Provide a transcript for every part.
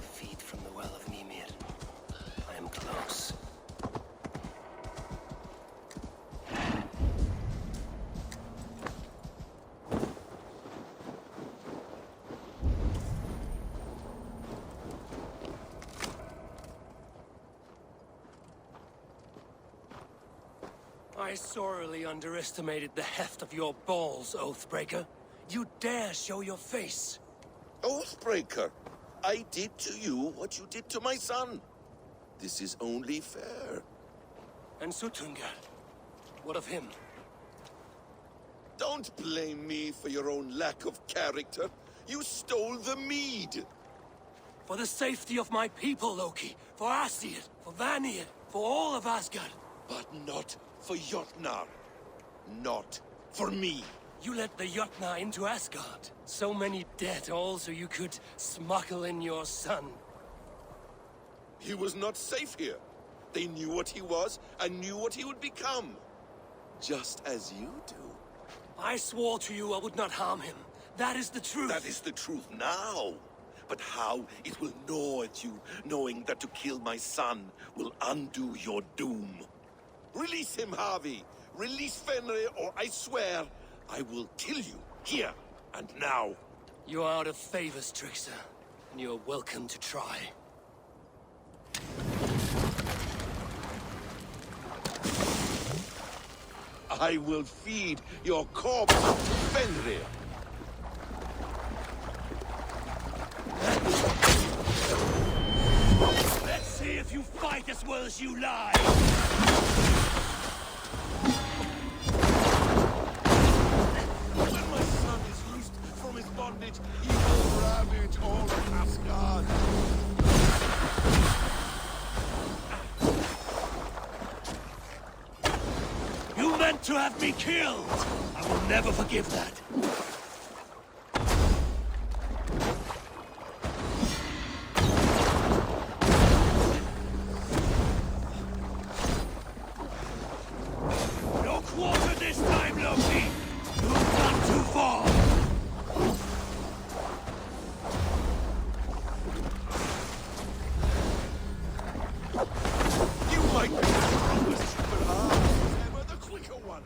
Feed from the well of Mimir. I am close. I sorely underestimated the heft of your balls, Oathbreaker. You dare show your face. Oathbreaker, I did to you what you did to my son. This is only fair. And Sutunga, what of him? Don't blame me for your own lack of character. You stole the mead. For the safety of my people, Loki. For Aesir, for Vanir, for all of Asgard. But not for Jotnar. Not for me. You let the Jotnar into Asgard. So many dead, all so you could smuggle in your son. He was not safe here. They knew what he was and knew what he would become. Just as you do. I swore to you I would not harm him. That is the truth. That is the truth now. But how it will gnaw at you, knowing that to kill my son will undo your doom. Release him, Harvey. Release Fenrir, or I swear I will kill you, here and now. You are out of favors, Trickster, and you are welcome to try. I will feed your corpse to Fenrir. Let's see if you fight as well as you lie! When my son is loosed from his bondage, he will ravage all of Asgard. You meant to have me killed! I will never forgive that. No quarter this time, Loki! You've gone too far! You might be the strongest, but I am ever the quicker one.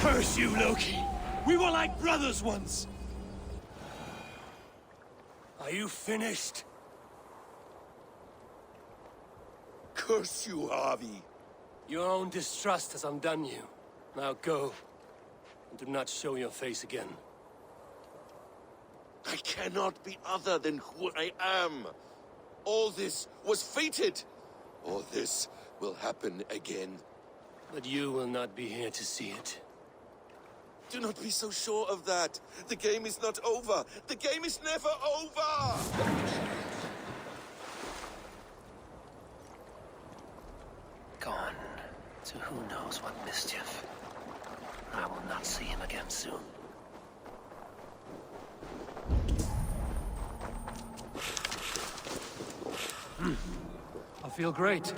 Curse you, Loki! We were like brothers once! Are you finished? Curse you, Harvey. Your own distrust has undone you. Now go, and do not show your face again. I cannot be other than who I am. All this was fated. All this will happen again. But you will not be here to see it. Do not be so sure of that. The game is not over. The game is never over! Gone to who knows what mischief. I will not see him again soon. I feel great.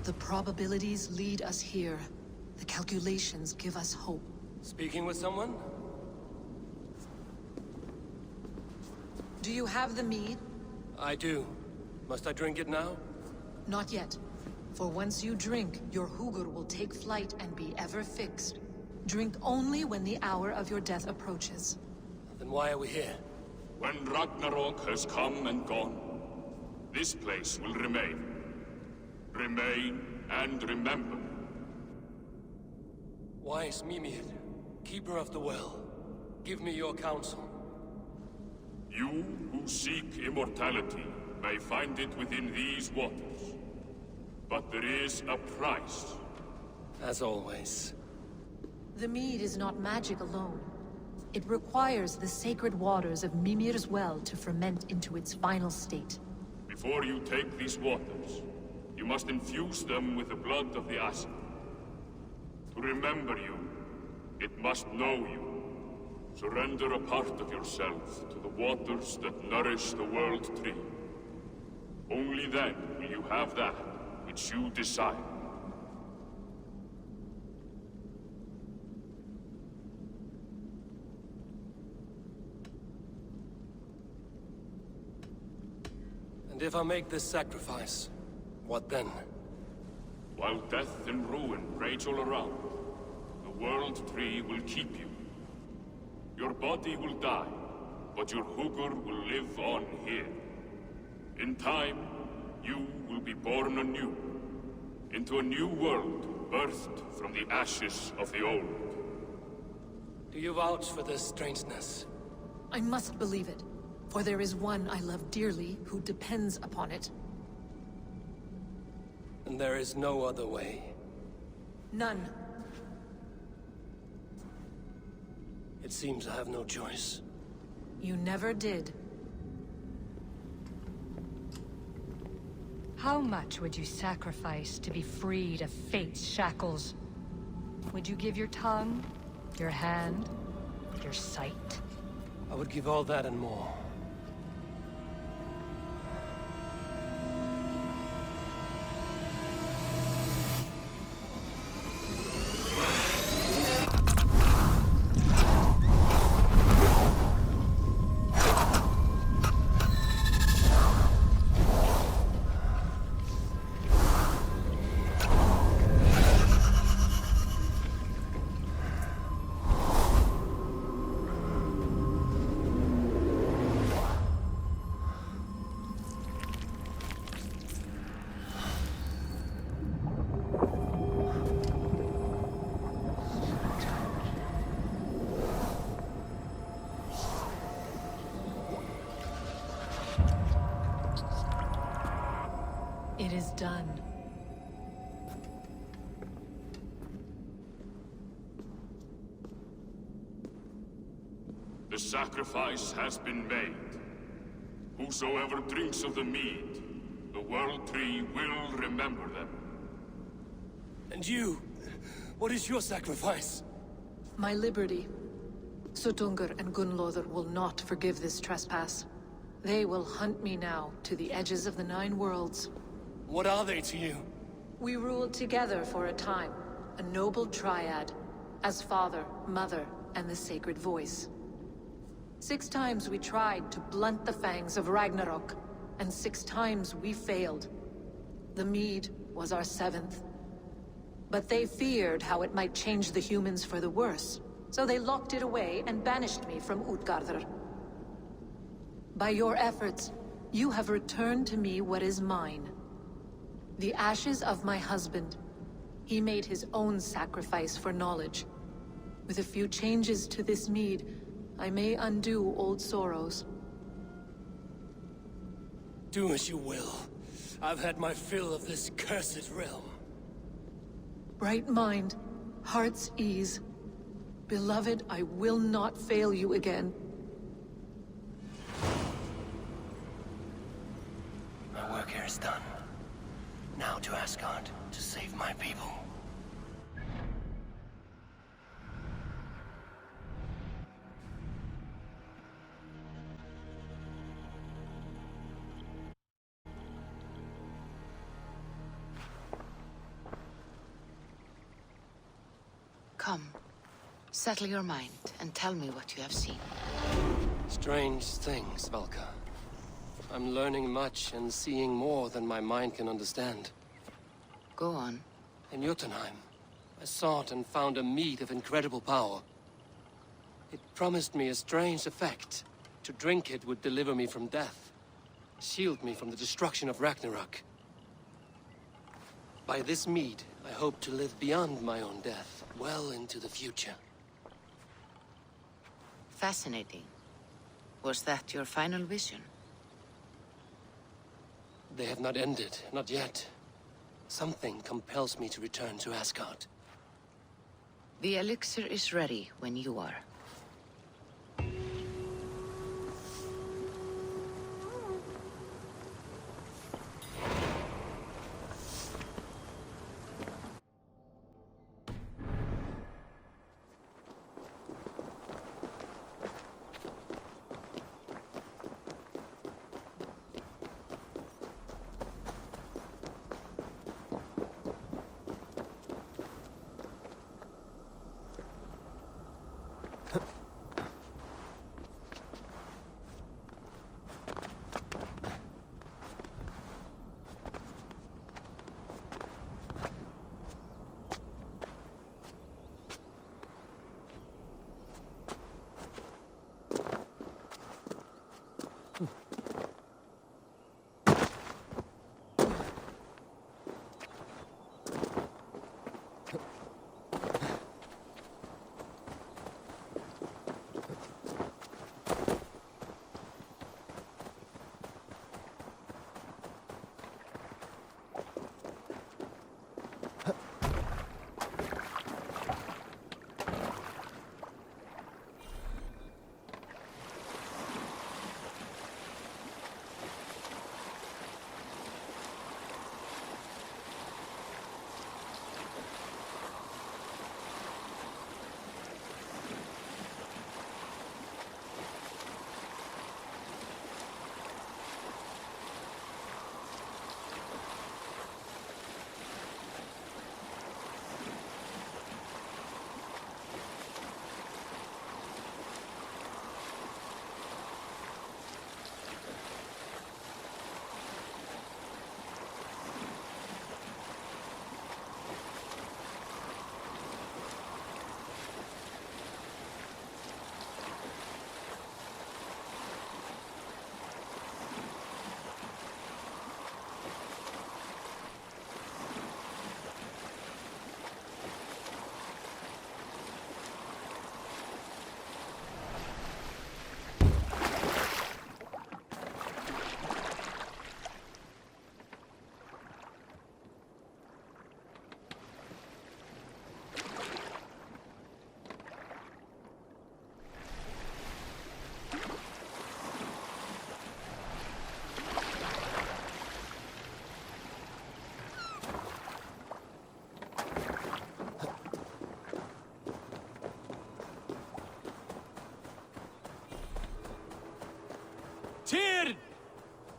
The probabilities lead us here. The calculations give us hope. Speaking with someone? Do you have the mead? I do. Must I drink it now? Not yet. For once you drink, your Hugur will take flight and be ever fixed. Drink only when the hour of your death approaches. Then why are we here? When Ragnarok has come and gone, this place will remain. Remain and remember. Wise Mimir, keeper of the well, give me your counsel. You who seek immortality may find it within these waters. But there is a price. As always. The mead is not magic alone. It requires the sacred waters of Mimir's well to ferment into its final state. Before you take these waters, you must infuse them with the blood of the Asa. To remember you, it must know you. Surrender a part of yourself to the waters that nourish the World Tree. Only then will you have that which you desire. And if I make this sacrifice, what then? While death and ruin rage all around, the World Tree will keep you. Your body will die, but your Hugur will live on here. In time, you will be born anew, into a new world birthed from the ashes of the old. Do you vouch for this strangeness? I must believe it, for there is one I love dearly who depends upon it. And there is no other way. None. It seems I have no choice. You never did. How much would you sacrifice to be freed of fate's shackles? Would you give your tongue, your hand, your sight? I would give all that and more. It is done. The sacrifice has been made. Whosoever drinks of the mead, the World Tree will remember them. And you? What is your sacrifice? My liberty. Sutungur and Gunlothar will not forgive this trespass. They will hunt me now to the edges of the Nine Worlds. What are they to you? We ruled together for a time, a noble triad, as father, mother, and the sacred voice. 6 times we tried to blunt the fangs of Ragnarok, and 6 times we failed. The mead was our 7th. But they feared how it might change the humans for the worse, so they locked it away and banished me from Utgardr. By your efforts, you have returned to me what is mine. The ashes of my husband. He made his own sacrifice for knowledge. With a few changes to this mead, I may undo old sorrows. Do as you will. I've had my fill of this cursed realm. Bright mind, heart's ease. Beloved, I will not fail you again. My work here is done. Now to Asgard, to save my people. Come, settle your mind and tell me what you have seen. Strange things, Valka. I'm learning much and seeing more than my mind can understand. Go on. In Jotunheim, I sought and found a mead of incredible power. It promised me a strange effect. To drink it would deliver me from death, shield me from the destruction of Ragnarok. By this mead, I hope to live beyond my own death, well into the future. Fascinating. Was that your final vision? They have not ended, not yet. Something compels me to return to Asgard. The elixir is ready when you are.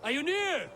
Are you near?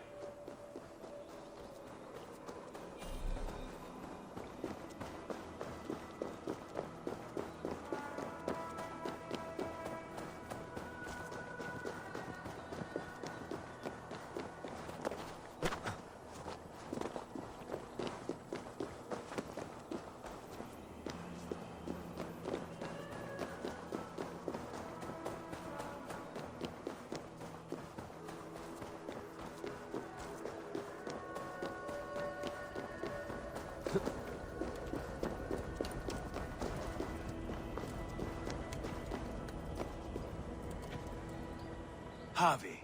Harvey,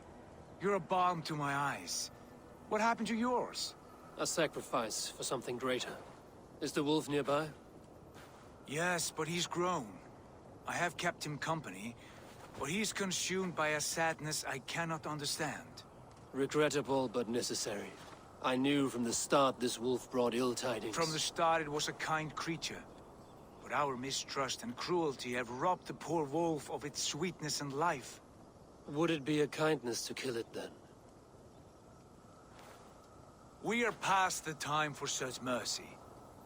you're a balm to my eyes. What happened to yours? A sacrifice for something greater. Is the wolf nearby? Yes, but he's grown. I have kept him company, but he's consumed by a sadness I cannot understand. Regrettable, but necessary. I knew from the start this wolf brought ill tidings. From the start it was a kind creature. But our mistrust and cruelty have robbed the poor wolf of its sweetness and life. Would it be a kindness to kill it, then? We are past the time for such mercy.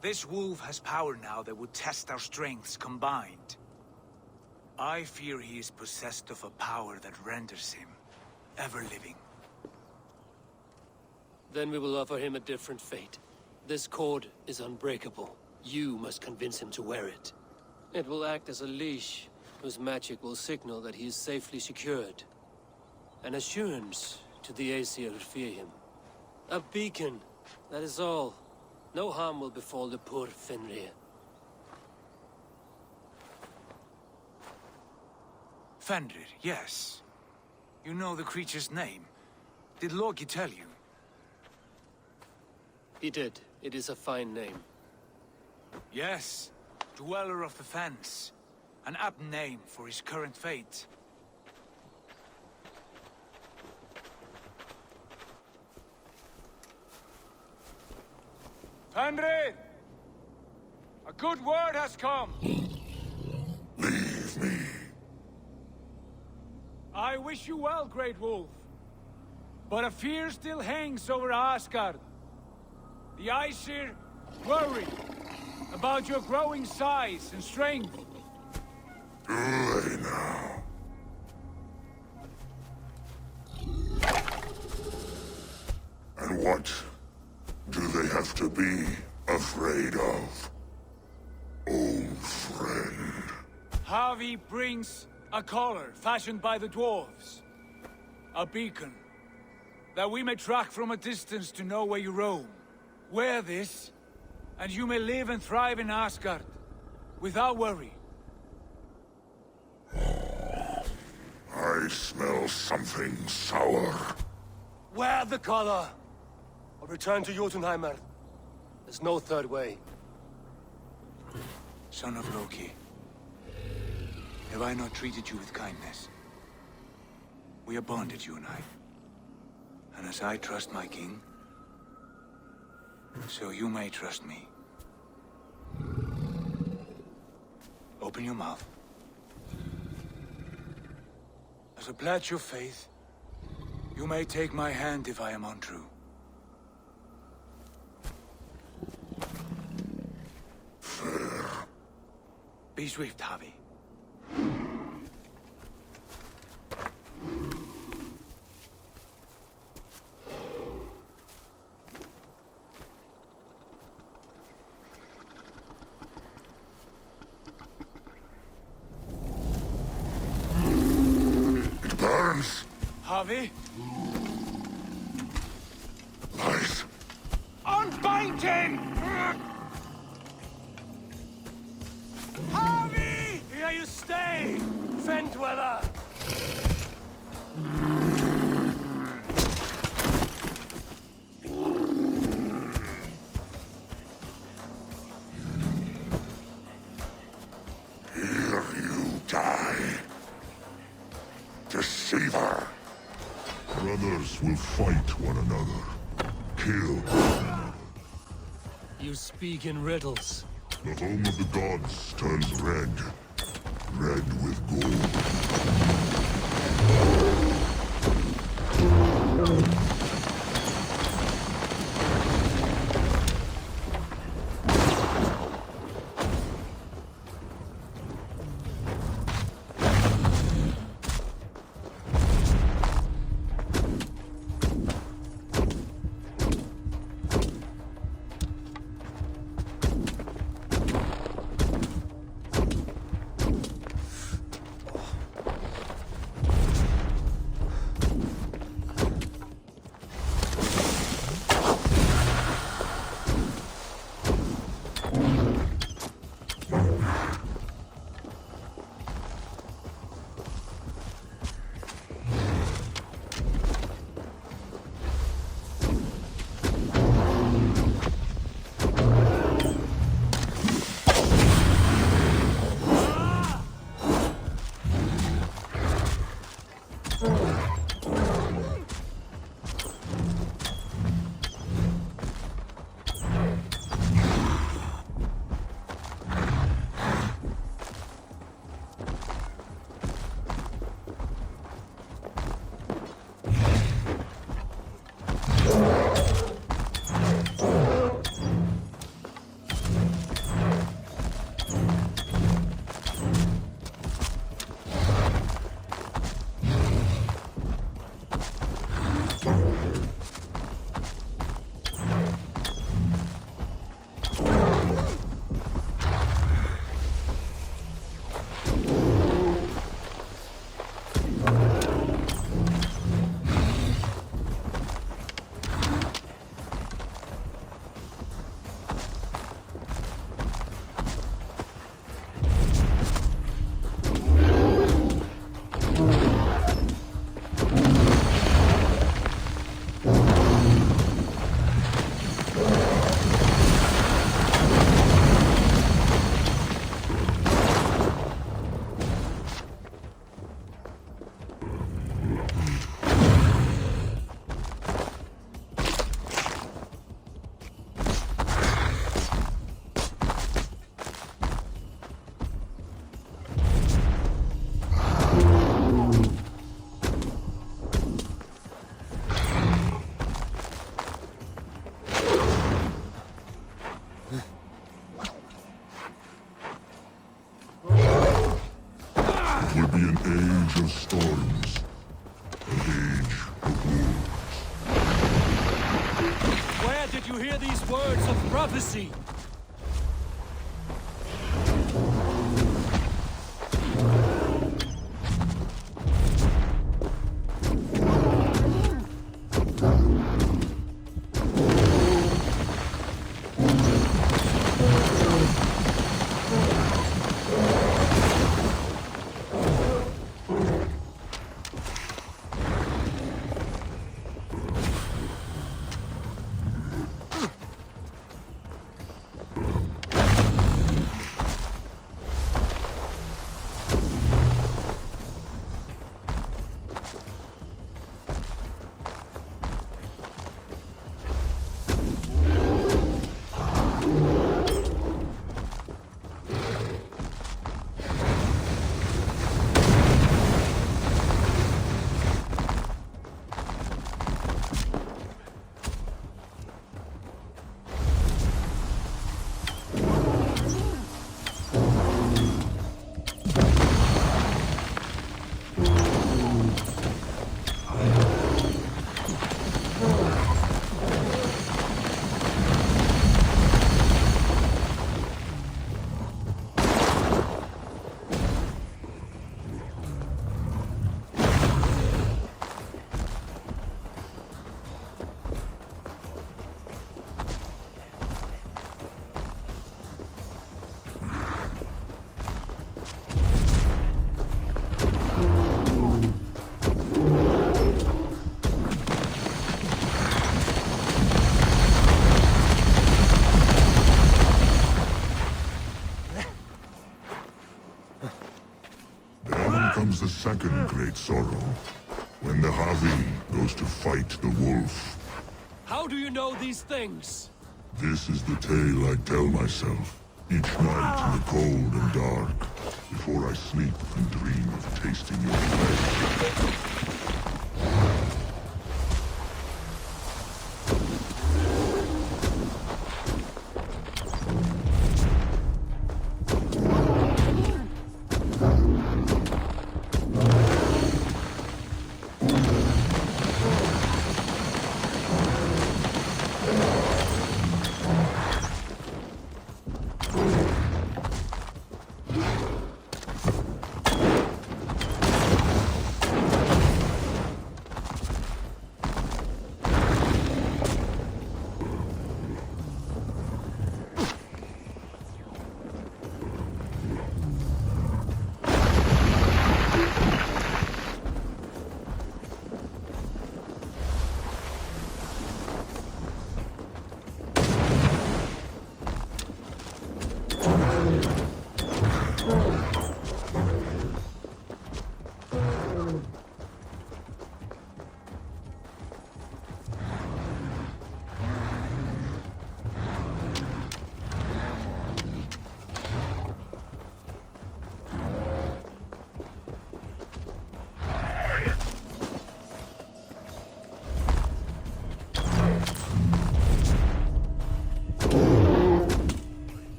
This wolf has power now that would test our strengths combined. I fear he is possessed of a power that renders him ever-living. Then we will offer him a different fate. This cord is unbreakable. You must convince him to wear it. It will act as a leash, whose magic will signal that he is safely secured. An assurance to the Aesir who fear him. A beacon, that is all. No harm will befall the poor Fenrir. Fenrir, yes. You know the creature's name. Did Loki tell you? He did. It is a fine name. Yes. Dweller of the Fens. An apt name for his current fate. Fenrir! A good word has come! Leave me. I wish you well, Great Wolf. But a fear still hangs over Asgard. The Aesir worry about your growing size and strength. Do they now? And what do they have to be afraid of? Old friend. Harvey brings a collar fashioned by the dwarves. A beacon. That we may track from a distance to know where you roam. Wear this, and you may live and thrive in Asgard, without worry. I smell something sour. Wear the collar! Or return to Jotunheimer. There's no third way. Son of Loki, have I not treated you with kindness? We are bonded, you and I. And as I trust my king, so you may trust me. Open your mouth. As a pledge of faith, you may take my hand if I am untrue. Fair. Be swift, Harvey. It burns. Harvey? Lies. Unbind him! Harvey! Here you stay, Fen Dweller! Here you die. Deceiver. Brothers will fight one another. Kill one another. You speak in riddles. The home of the gods turns red. Red with gold. Did you hear these words of prophecy? Comes the second great sorrow, when the Havi goes to fight the wolf. How do you know these things? This is the tale I tell myself, each night in the cold and dark, before I sleep and dream of tasting your flesh.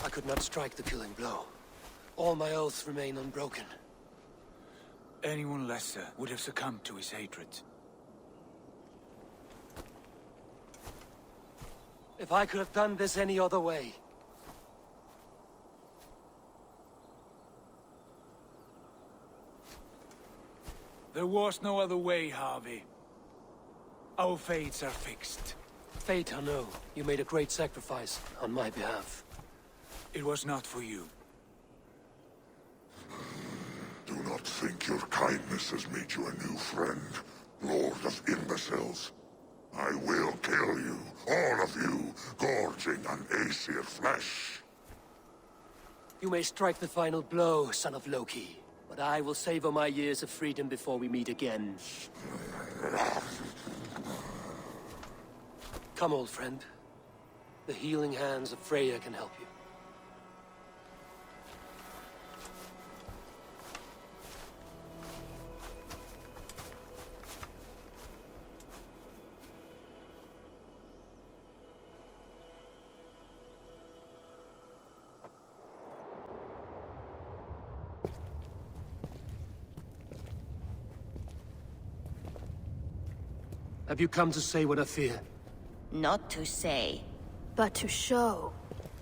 I could not strike the killing blow. All my oaths remain unbroken. Anyone lesser would have succumbed to his hatred. If I could have done this any other way. There was no other way, Harvey. Our fates are fixed. Fate, I know. You made a great sacrifice on my behalf. It was not for you. Do not think your kindness has made you a new friend, Lord of Imbeciles. I will kill you, all of you, gorging on Aesir flesh. You may strike the final blow, son of Loki, but I will savor my years of freedom before we meet again. Come, old friend. The healing hands of Freya can help you. Have you come to say what I fear? Not to say. But to show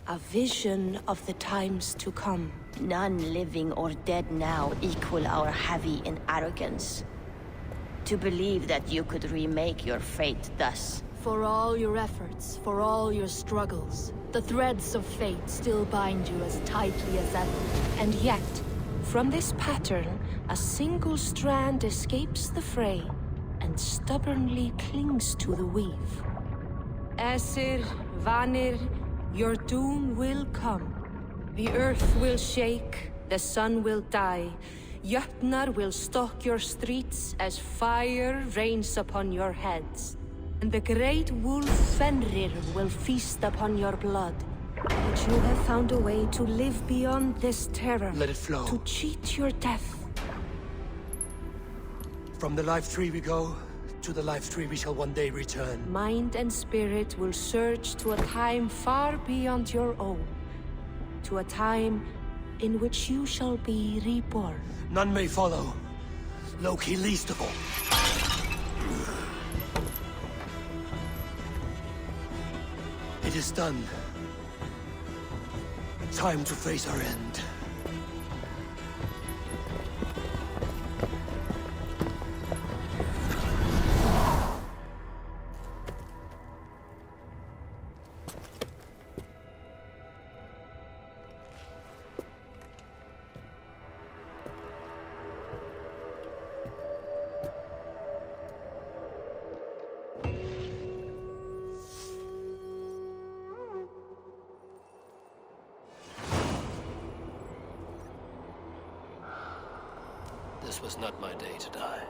a vision of the times to come. None living or dead now equal our heavy in arrogance. To believe that you could remake your fate thus. For all your efforts, for all your struggles, the threads of fate still bind you as tightly as ever. And yet, from this pattern, a single strand escapes the fray and stubbornly clings to the weave. Aesir, Vanir, your doom will come. The earth will shake, the sun will die. Jötnar will stalk your streets as fire rains upon your heads. And the great wolf Fenrir will feast upon your blood. But you have found a way to live beyond this terror. Let it flow. To cheat your death. From the life tree we go, to the life tree we shall one day return. Mind and spirit will surge to a time far beyond your own. To a time in which you shall be reborn. None may follow. Loki least of all. It is done. Time to face our end. This was not my day to die.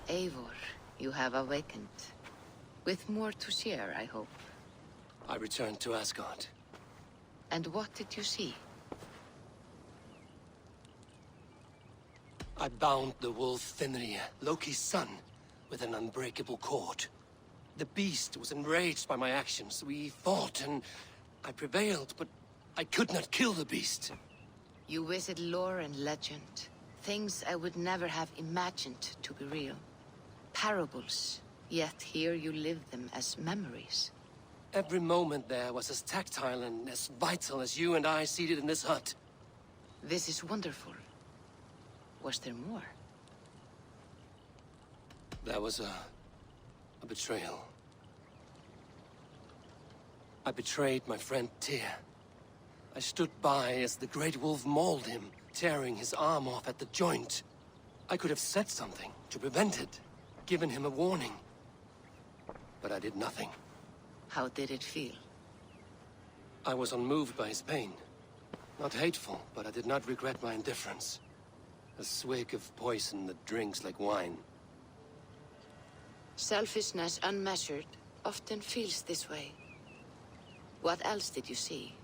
Eivor, you have awakened. With more to share, I hope. I returned to Asgard. And what did you see? I bound the wolf Fenrir, Loki's son, with an unbreakable cord. The beast was enraged by my actions. We fought and I prevailed, but I could not kill the beast. You visit lore and legend. Things I would never have imagined to be real. Parables. Yet here you live them as memories. Every moment there was as tactile and as vital as you and I seated in this hut. This is wonderful. Was there more? There was a betrayal. I betrayed my friend Tyr. I stood by as the great wolf mauled him, tearing his arm off at the joint. I could have said something to prevent it, given him a warning. But I did nothing. How did it feel? I was unmoved by his pain. Not hateful, but I did not regret my indifference. A swig of poison that drinks like wine. Selfishness unmeasured often feels this way. What else did you see?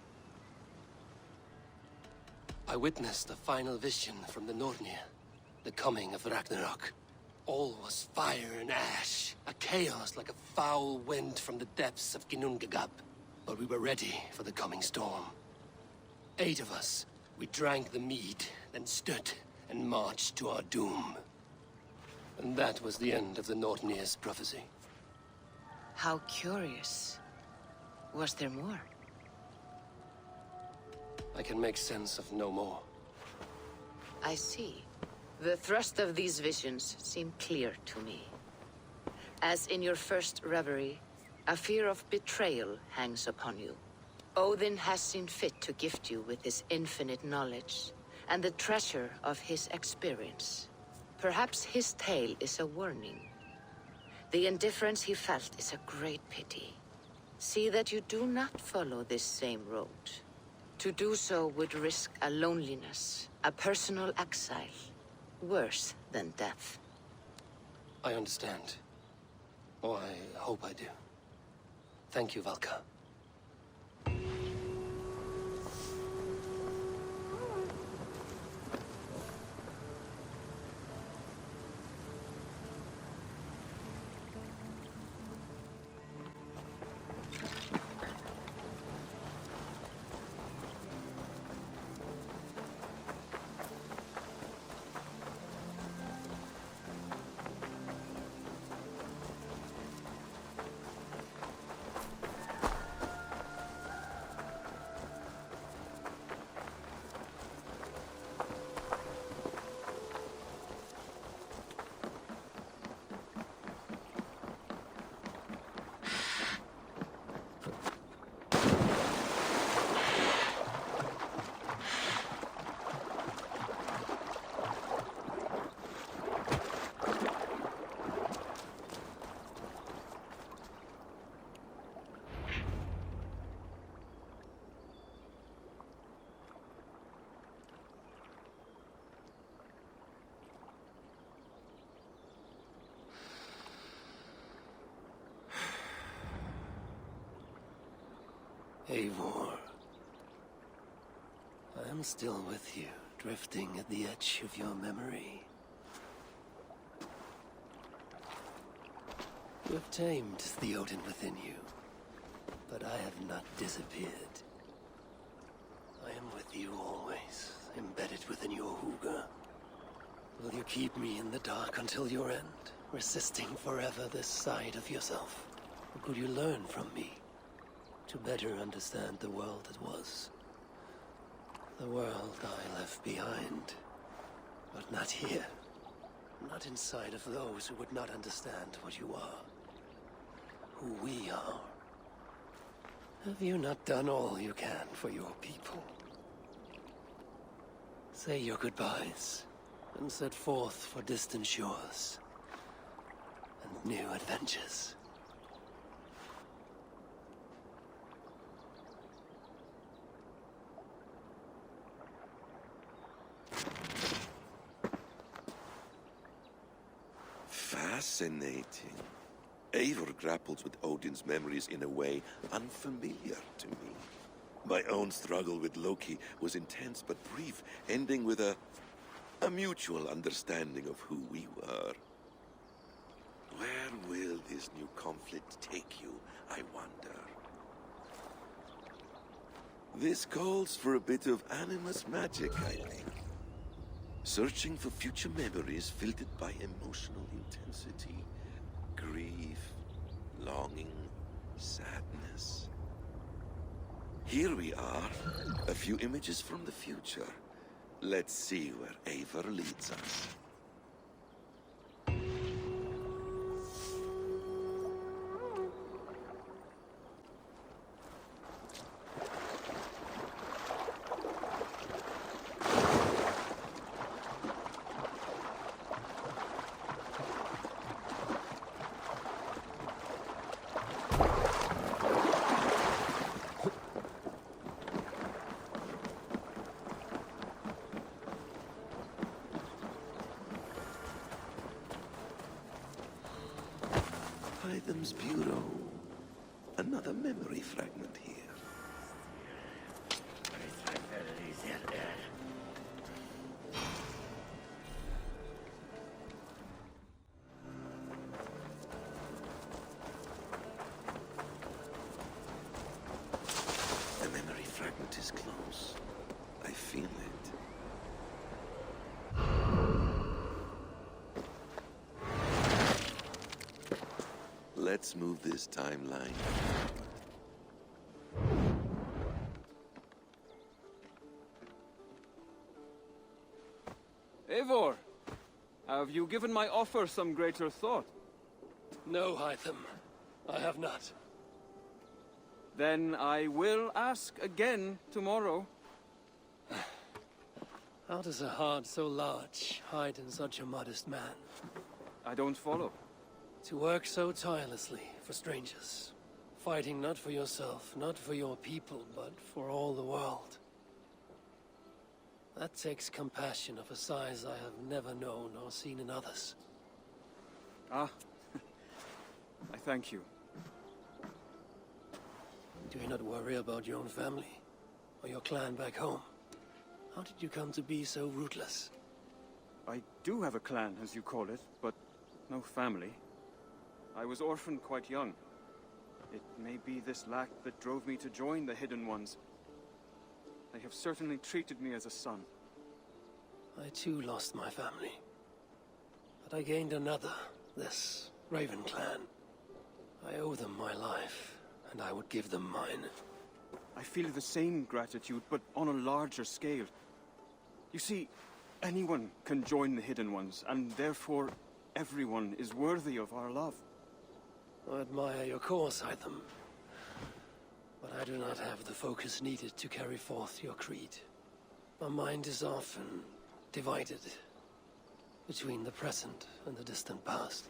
I witnessed a final vision from the Nornir. The coming of Ragnarok. All was fire and ash, a chaos like a foul wind from the depths of Ginnungagap. But we were ready for the coming storm. 8 of us, we drank the mead, then stood and marched to our doom. And that was the end of the Nornir's prophecy. How curious. Was there more? I can make sense of no more. I see. The thrust of these visions seem clear to me. As in your first reverie, a fear of betrayal hangs upon you. Odin has seen fit to gift you with his infinite knowledge, and the treasure of his experience. Perhaps his tale is a warning. The indifference he felt is a great pity. See that you do not follow this same road. To do so would risk a loneliness, a personal exile, worse than death. I understand. Or I hope I do. Thank you, Valka. Eivor, I am still with you, drifting at the edge of your memory. You have tamed the Odin within you, but I have not disappeared. I am with you always, embedded within your hooga. Will you keep me in the dark until your end, resisting forever this side of yourself? Or could you learn from me? To better understand the world that was. The world I left behind. But not here. Not inside of those who would not understand what you are. Who we are. Have you not done all you can for your people? Say your goodbyes, and set forth for distant shores. And new adventures. Fascinating. Eivor grapples with Odin's memories in a way unfamiliar to me. My own struggle with Loki was intense but brief, ending with a mutual understanding of who we were. Where will this new conflict take you, I wonder? This calls for a bit of animus magic, I think. Searching for future memories filtered by emotional intensity, grief, longing, sadness. Here we are, a few images from the future. Let's see where Eivor leads us. Hytham's Bureau. Another memory fragment here. The memory fragment is close. I feel it. Let's move this timeline. Eivor, have you given my offer some greater thought? No, Hytham. I have not. Then I will ask again tomorrow. How does a heart so large hide in such a modest man? I don't follow. To work so tirelessly for strangers. Fighting not for yourself, not for your people, but for all the world. That takes compassion of a size I have never known or seen in others. Ah, I thank you. Do you not worry about your own family? Or your clan back home? How did you come to be so rootless? I do have a clan, as you call it, but no family. I was orphaned quite young. It may be this lack that drove me to join the Hidden Ones. They have certainly treated me as a son. I too lost my family. But I gained another, this Raven clan. I owe them my life, and I would give them mine. I feel the same gratitude, but on a larger scale. You see, anyone can join the Hidden Ones, and therefore everyone is worthy of our love. I admire your course, Hytham. But I do not have the focus needed to carry forth your creed. My mind is often divided between the present and the distant past.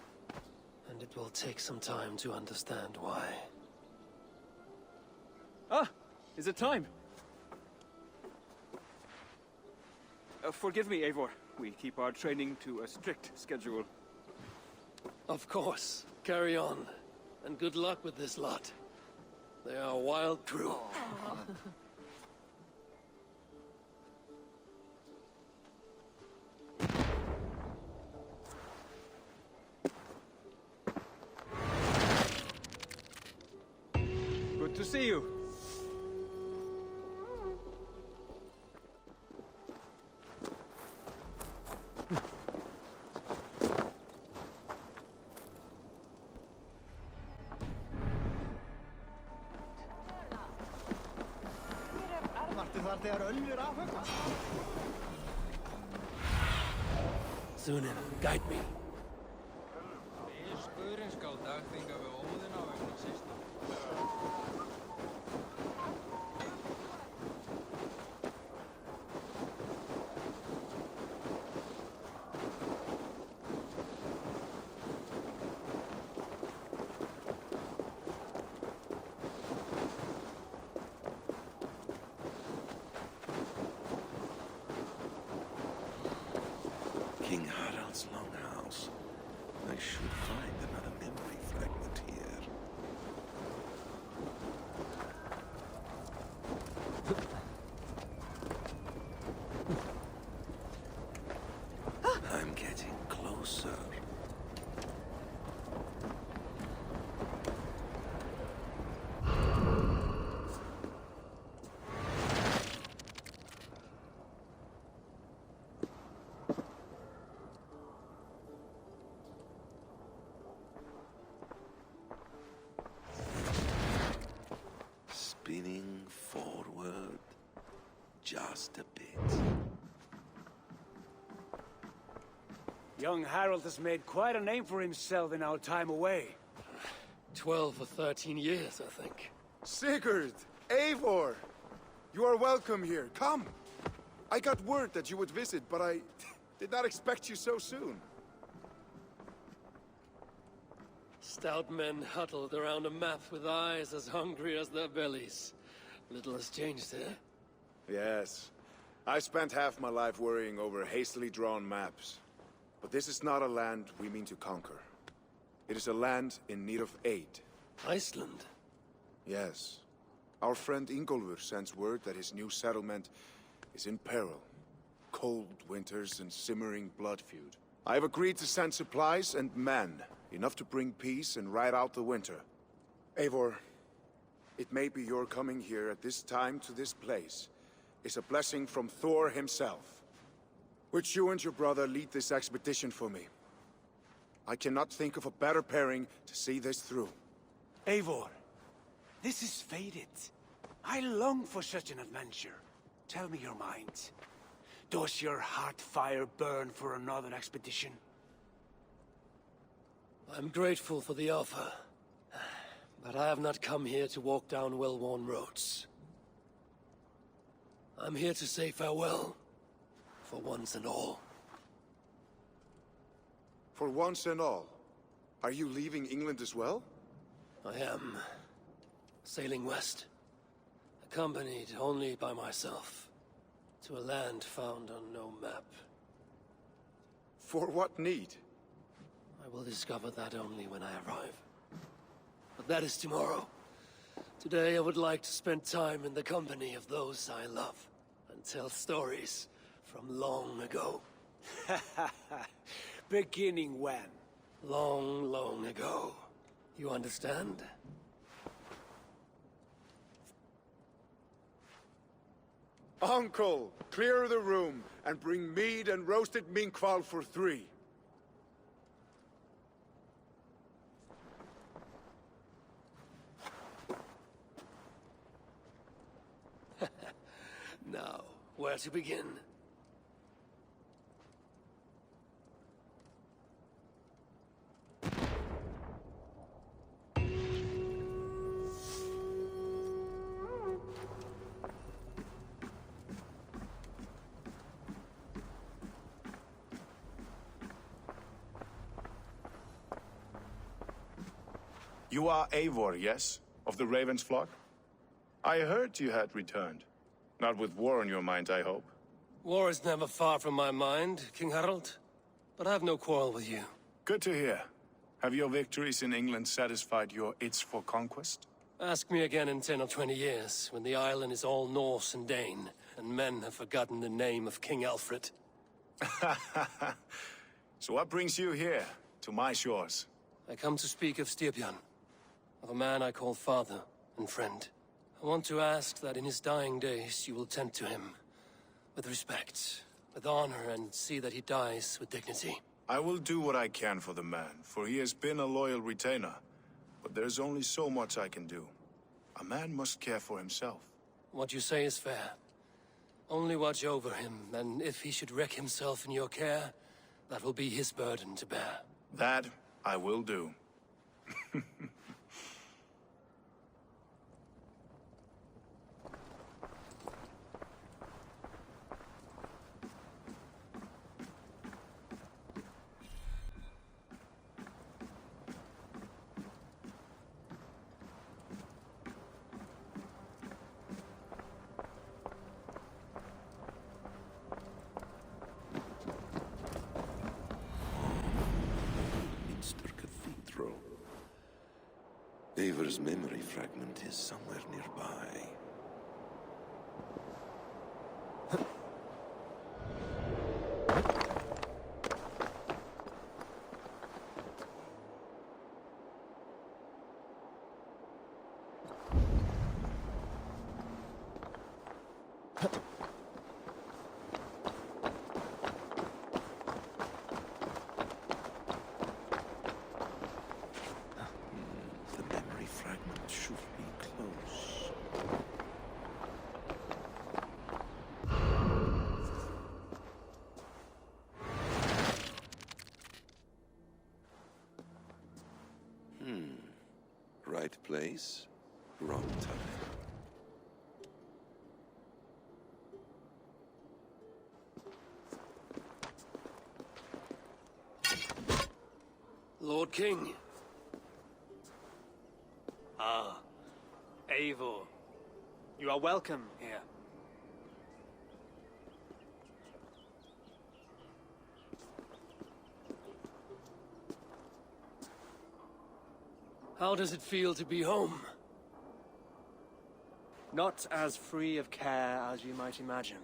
And it will take some time to understand why. Ah! Is it time? Forgive me, Eivor. We keep our training to a strict schedule. Of course. Carry on. And good luck with this lot. They are a wild crew. Good to see you. Sunan, guide me. King Harald's longhouse. I should find another memory fragment here. I'm getting closer. Spinning forward just a bit. Young Harold has made quite a name for himself in our time away. 12 or 13 years, I think. Sigurd! Eivor! You are welcome here. Come! I got word that you would visit, but I did not expect you so soon. Stout men huddled around a map with eyes as hungry as their bellies. Little has changed here. Yes. I spent half my life worrying over hastily drawn maps. But this is not a land we mean to conquer. It is a land in need of aid. Iceland? Yes. Our friend Ingólfur sends word that his new settlement is in peril. Cold winters and simmering blood feud. I have agreed to send supplies and men, enough to bring peace and ride out the winter. Eivor, it may be your coming here at this time to this place is a blessing from Thor himself. Would you and your brother lead this expedition for me? I cannot think of a better pairing to see this through. Eivor, this is fated. I long for such an adventure. Tell me your mind. Does your heart fire burn for another expedition? I'm grateful for the offer. But I have not come here to walk down well-worn roads. I'm here to say farewell, for once and all. For once and all? Are you leaving England as well? I am sailing west, accompanied only by myself, to a land found on no map. For what need? I will discover that only when I arrive. But that is tomorrow. Today I would like to spend time in the company of those I love, and tell stories from long ago. Beginning when? Long, long ago. You understand? Uncle, clear the room, and bring mead and roasted minkwal for 3. Now, where to begin? You are Eivor, yes? Of the Raven's flock? I heard you had returned. Not with war on your mind, I hope. War is never far from my mind, King Harold. But I have no quarrel with you. Good to hear. Have your victories in England satisfied your itch for conquest? Ask me again in 10 or 20 years, when the island is all Norse and Dane, and men have forgotten the name of King Alfred. So what brings you here, to my shores? I come to speak of Styrbjörn, of a man I call father and friend. I want to ask that in his dying days you will tend to him, with respect, with honor, and see that he dies with dignity. I will do what I can for the man, for he has been a loyal retainer. But there's only so much I can do. A man must care for himself. What you say is fair. Only watch over him, and if he should wreck himself in your care, that will be his burden to bear. That I will do. Eivor's memory fragment is somewhere nearby. Right place, wrong time. Lord King. Ah, Eivor. You are welcome here. How does it feel to be home? Not as free of care as you might imagine.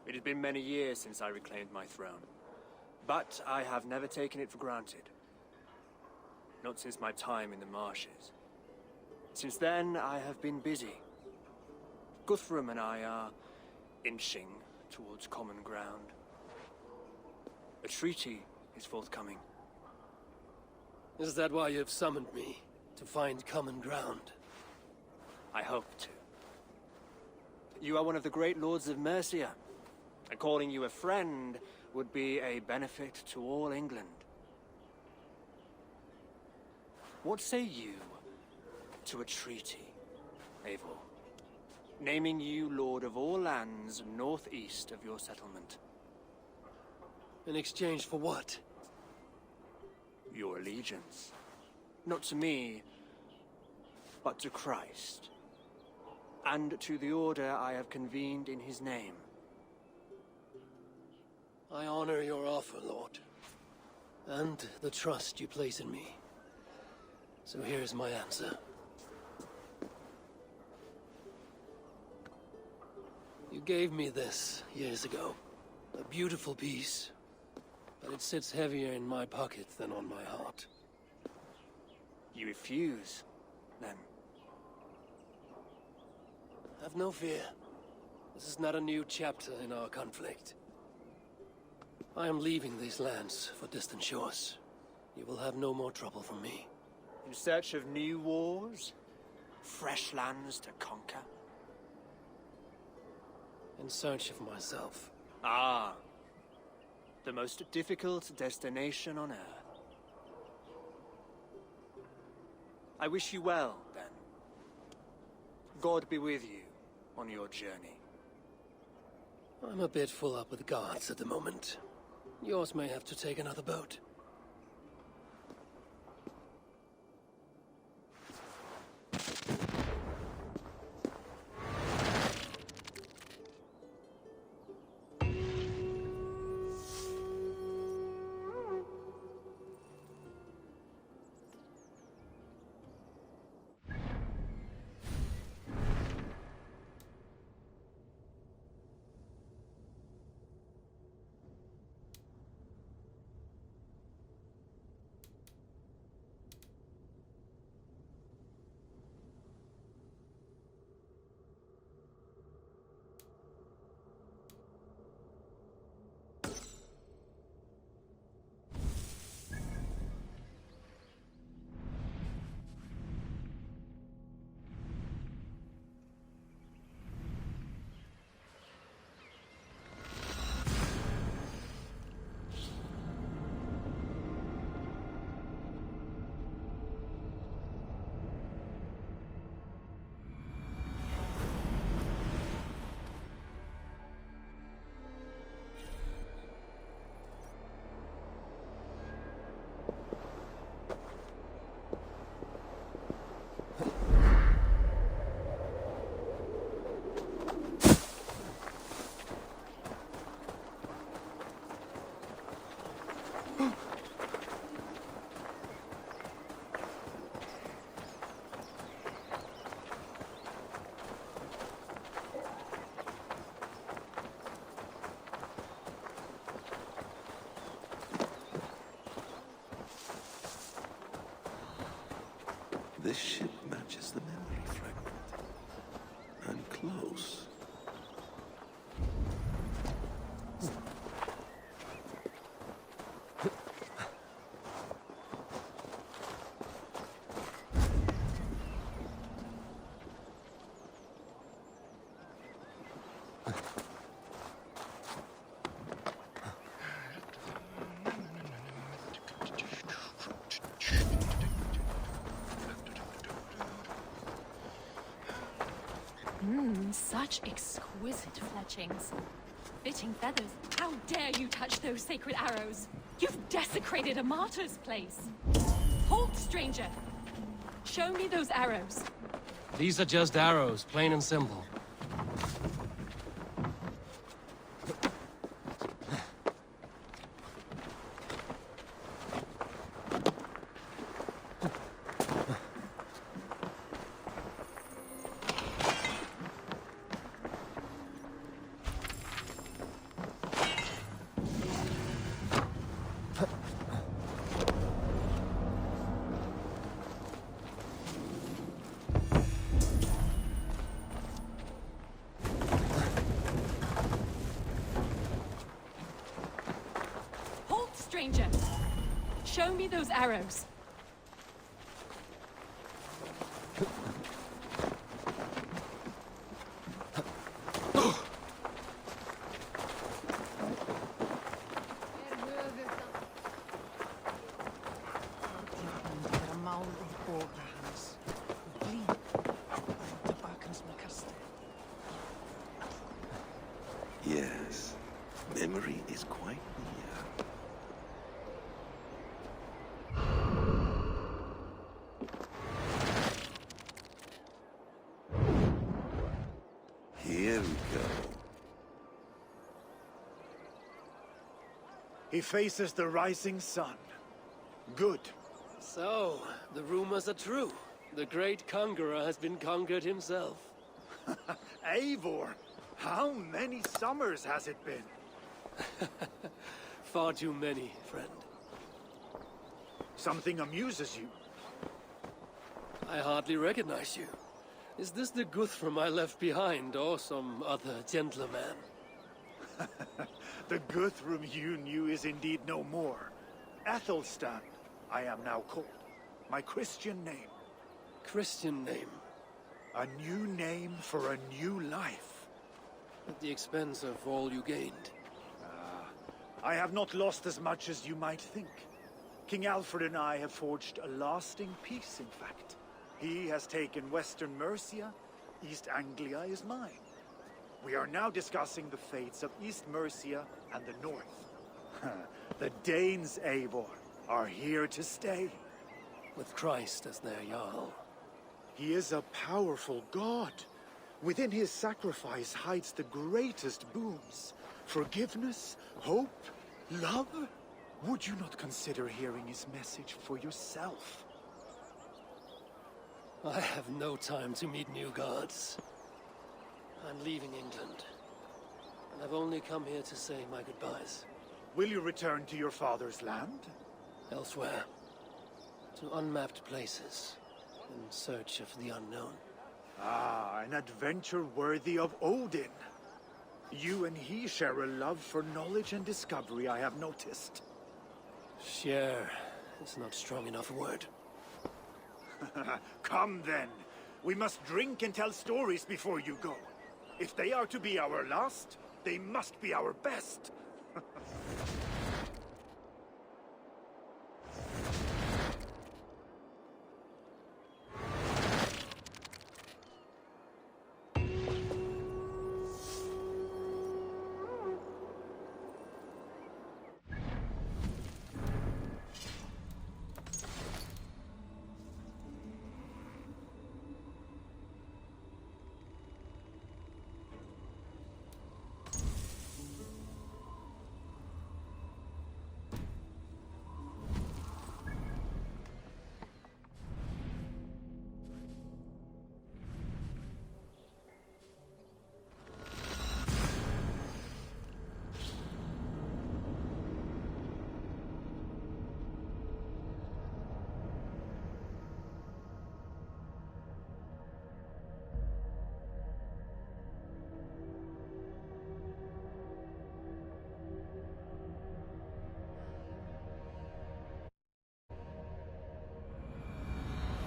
It has been many years since I reclaimed my throne, but I have never taken it for granted. Not since my time in the marshes. Since then, I have been busy. Guthrum and I are inching towards common ground. A treaty is forthcoming. Is that why you have summoned me? To find common ground? I hope to. You are one of the great lords of Mercia, and calling you a friend would be a benefit to all England. What say you to a treaty, Eivor? Naming you lord of all lands northeast of your settlement. In exchange for what? Your allegiance. Not to me, but to Christ. And to the order I have convened in his name. I honor your offer, Lord. And the trust you place in me. So here's my answer. You gave me this years ago. A beautiful piece. But it sits heavier in my pocket than on my heart. You refuse, then? Have no fear. This is not a new chapter in our conflict. I am leaving these lands for distant shores. You will have no more trouble from me. In search of new wars? Fresh lands to conquer? In search of myself. Ah. The most difficult destination on Earth. I wish you well, then. God be with you on your journey. I'm a bit full up with guards at the moment. Yours may have to take another boat. This ship matches the memory fragment. I'm close. Such exquisite fletchings. Fitting feathers. How dare you touch those sacred arrows? You've desecrated a martyr's place. Halt, stranger! Show me those arrows. These are just arrows, plain and simple. Stranger, show me those arrows. Memory is quite near. Here we go. He faces the rising sun. Good. So, the rumors are true. The great conqueror has been conquered himself. Eivor, how many summers has it been? Far too many, friend. Something amuses you. I hardly recognize you. Is this the Guthrum I left behind, or some other gentleman? The Guthrum you knew is indeed no more. Athelstan, I am now called. My Christian name. Christian name? A new name for a new life. At the expense of all you gained. I have not lost as much as you might think. King Alfred and I have forged a lasting peace, in fact. He has taken Western Mercia, East Anglia is mine. We are now discussing the fates of East Mercia and the North. The Danes, Eivor, are here to stay. With Christ as their Jarl. He is a powerful god. Within his sacrifice hides the greatest boons. Forgiveness, hope, love. Would you not consider hearing his message for yourself? I have no time to meet new gods. I'm leaving England. And I've only come here to say my goodbyes. Will you return to your father's land? Elsewhere. To unmapped places. In search of the unknown. Ah, an adventure worthy of Odin. You and he share a love for knowledge and discovery, I have noticed. Share is not strong enough a word. Come then. We must drink and tell stories before you go. If they are to be our last, they must be our best.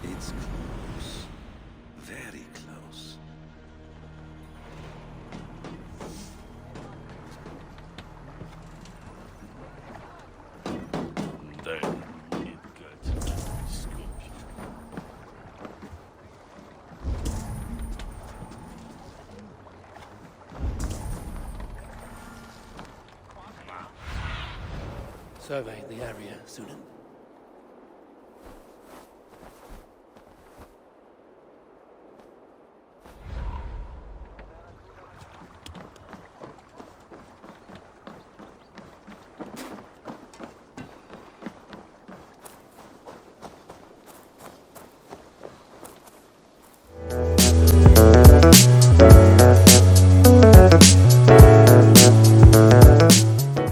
It's close. Very close. Then it gets Scorpion. Survey the area, Sunan.